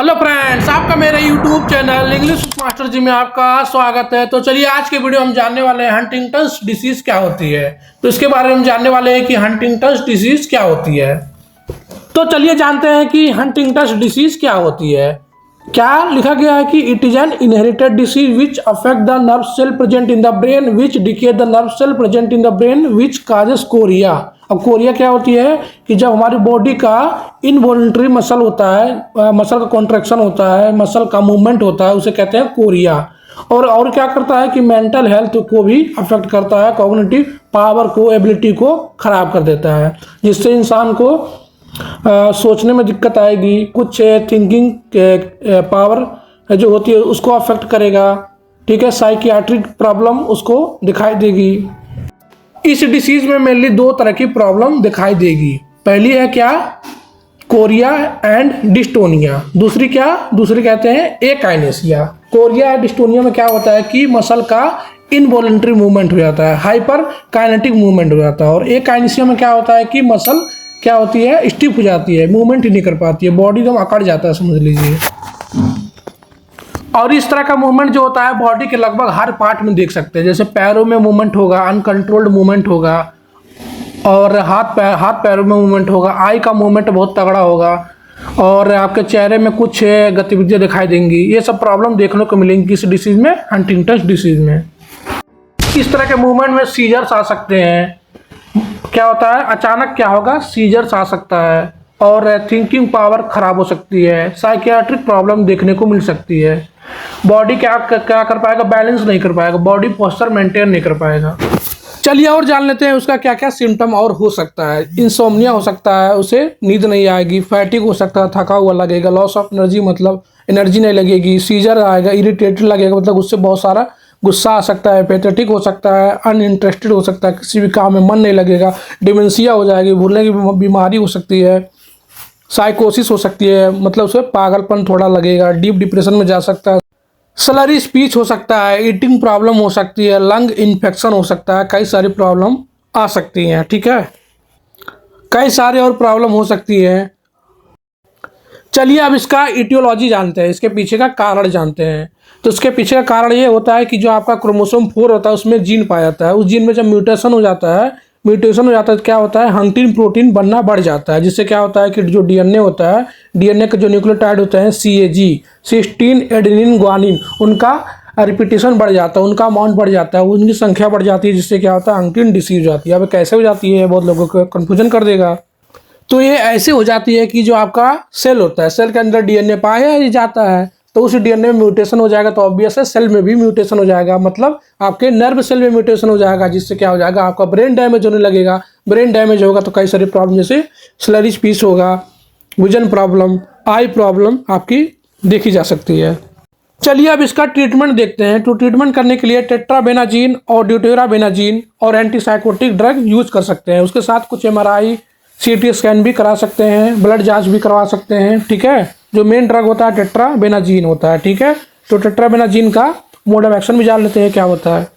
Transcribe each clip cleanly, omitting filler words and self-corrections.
Hello friends, आपका मेरे YouTube channel English master जी में आपका स्वागत है। तो चलिए आज के वीडियो हम जानने वाले हैं हंटिंगटन्स डिसीज क्या होती है। तो इसके बारे में हम जानने वाले हैं कि हंटिंगटन्स डिसीज क्या होती है। तो चलिए जानते हैं कि हंटिंगटन्स डिसीज क्या होती है। क्या लिखा गया है कि it is an inherited disease which affect the nerve cell present in the brain which decay the nerve cell present in the brain which causes chorea. अब कोरिया क्या होती है कि जब हमारी बॉडी का इनवॉल्यूंटरी मसल होता है, मसल का कॉन्ट्रैक्शन होता है, मसल का मूवमेंट होता है, उसे कहते हैं कोरिया। और क्या करता है कि मेंटल हेल्थ को भी अफेक्ट करता है, कॉग्निटिव पावर को, एबिलिटी को खराब कर देता है, जिससे इंसान को सोचने में दिक्कत आएगी, कुछ थिंकिंग पावर जो होती है उसको अफेक्ट करेगा। ठीक है, साइकियाट्रिक प्रॉब्लम उसको दिखाई देगी। इस डिसीज में मेनली दो तरह की प्रॉब्लम दिखाई देगी। पहली है क्या, कोरिया एंड डिस्टोनिया। दूसरी कहते हैं एकाइनेसिया। कोरिया एंड डिस्टोनिया में क्या होता है कि मसल का इनवॉलंटरी मूवमेंट हो जाता है, हाइपर काइनेटिक मूवमेंट हो जाता है। और एकाइनेसिया में क्या होता है कि मसल क्या होती है, स्टिफ हो जाती है, मूवमेंट ही नहीं कर पाती है, बॉडी एकदम अकड़ जाता है, समझ लीजिए। और इस तरह का मूवमेंट जो होता है बॉडी के लगभग हर पार्ट में देख सकते हैं। जैसे पैरों में मूवमेंट होगा, अनकंट्रोल्ड मूवमेंट होगा, और हाथ पैरों में मूवमेंट होगा, आई का मूवमेंट बहुत तगड़ा होगा, और आपके चेहरे में कुछ गतिविधियां दिखाई देंगी। ये सब प्रॉब्लम देखने को मिलेंगी इस डिसीज में, हंटिंगटन्स डिसीज में। इस तरह के मूवमेंट में सीजर्स आ सकते हैं। क्या होता है, अचानक क्या होगा, सीजर्स आ सकता है, और थिंकिंग पावर खराब हो सकती है, साइकियाट्रिक प्रॉब्लम देखने को मिल सकती है। बॉडी क्या कर पाएगा, बैलेंस नहीं कर पाएगा, बॉडी पोस्चर मेंटेन नहीं कर पाएगा। चलिए और जान लेते हैं उसका क्या क्या सिम्टम और हो सकता है। इंसोम्निया हो सकता है, उसे नींद नहीं आएगी। फैटिक हो सकता है, थका हुआ लगेगा। लॉस ऑफ एनर्जी मतलब एनर्जी नहीं लगेगी। सीजर आएगा, इरिटेटेड लगेगा मतलब उससे बहुत सारा गुस्सा आ सकता है। पैथेटिक हो सकता है, अनइंटरेस्टेड हो सकता है, किसी भी काम में मन नहीं लगेगा। डिमेंशिया हो जाएगी, भूलने की बीमारी हो सकती है। साइकोसिस हो सकती है, मतलब उसे पागलपन थोड़ा लगेगा। डीप डिप्रेशन में जा सकता है। स्लरी स्पीच हो सकता है, ईटिंग प्रॉब्लम हो सकती है, लंग इन्फेक्शन हो सकता है। कई सारी प्रॉब्लम आ सकती हैं। ठीक है, कई सारे और प्रॉब्लम हो सकती है। चलिए अब इसका इटियोलॉजी जानते हैं, इसके पीछे का कारण जानते हैं। तो इसके पीछे का कारण ये होता है कि जो आपका क्रोमोसोम 4 होता है उसमें जीन पाया जाता है। उस जीन में जब म्यूटेशन हो जाता है तो क्या होता है, हंटिंग प्रोटीन बनना बढ़ जाता है, जिससे क्या होता है कि जो डीएनए होता है, डीएनए के जो न्यूक्लियोटाइड होते हैं CAG, सिस्टीन एडेनिन ग्वानिन, उनका रिपीटेशन बढ़ जाता है, उनका अमाउंट बढ़ जाता है, उनकी संख्या बढ़ जाती है, जिससे क्या होता है, हंटिंग डिसीज हो जाती है। अब कैसे हो जाती है, बहुत लोगों को कन्फ्यूजन कर देगा। तो ये ऐसे हो जाती है कि जो आपका सेल होता है, सेल के अंदर डीएनए पाया जाता है, तो उस डीएनए में म्यूटेशन हो जाएगा, तो ऑब्वियस है सेल में भी म्यूटेशन हो जाएगा, मतलब आपके नर्व सेल में म्यूटेशन हो जाएगा, जिससे क्या हो जाएगा, आपका ब्रेन डैमेज होने लगेगा। ब्रेन डैमेज होगा तो कई सारी प्रॉब्लम जैसे स्लरी स्पीच होगा, विजन प्रॉब्लम, आई प्रॉब्लम आपकी देखी जा सकती है। चलिए अब इसका ट्रीटमेंट देखते हैं। तो ट्रीटमेंट करने के लिए टेट्राबेनाजीन और ड्यूटेराबेनाजीन और एंटीसाइकोटिक ड्रग यूज कर सकते हैं। उसके साथ कुछ MRI CT स्कैन भी करा सकते हैं, ब्लड जांच भी करवा सकते हैं। ठीक है, जो मेन ड्रग होता है टेट्राबेनाजीन होता है। ठीक है, तो टेट्राबेनाजीन का मोड ऑफ एक्शन भी जान लेते हैं क्या होता है।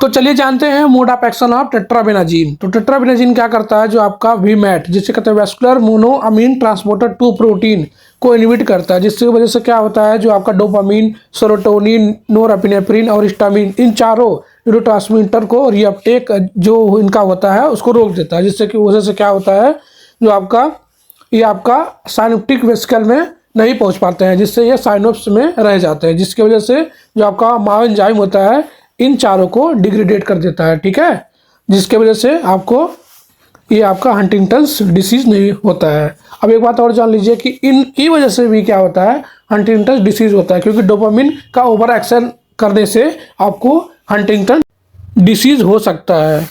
तो चलिए जानते हैं मोड ऑफ एक्शन ऑफ टेट्राबेनाजीन। तो टेट्राबेनाजीन क्या करता है, जो आपका VMAT, जिसे कहते हैं वैस्कुलर मोनोअमीन ट्रांसपोर्टर 2 प्रोटीन को इनहिबिट करता है, जिसकी वजह से क्या होता है, जो आपका डोपामीन, सेरोटोनिन, नोरेपिनेफ्रिन और हिस्टामिन, इन चारों न्यूरोट्रांसमीटर को रीअपटेक जो इनका होता है उसको रोक देता है, जिससे कि वजह से क्या होता है, जो आपका साइनोप्टिक वेसिकल में नहीं पहुंच पाते हैं, जिससे ये साइनोप्स में रह जाते हैं, जिसकी वजह से जो आपका माओ एंजाइम होता है इन चारों को डिग्रेडेट कर देता है। ठीक है, जिसके वजह से आपका हंटिंगटन्स डिसीज नहीं होता है। अब एक बात और जान लीजिए कि इनकी वजह से भी क्या होता है, हंटिंगटन्स डिसीज होता है, क्योंकि डोपामिन का ओवर एक्शन करने से आपको हंटिंगटन डिसीज हो सकता है।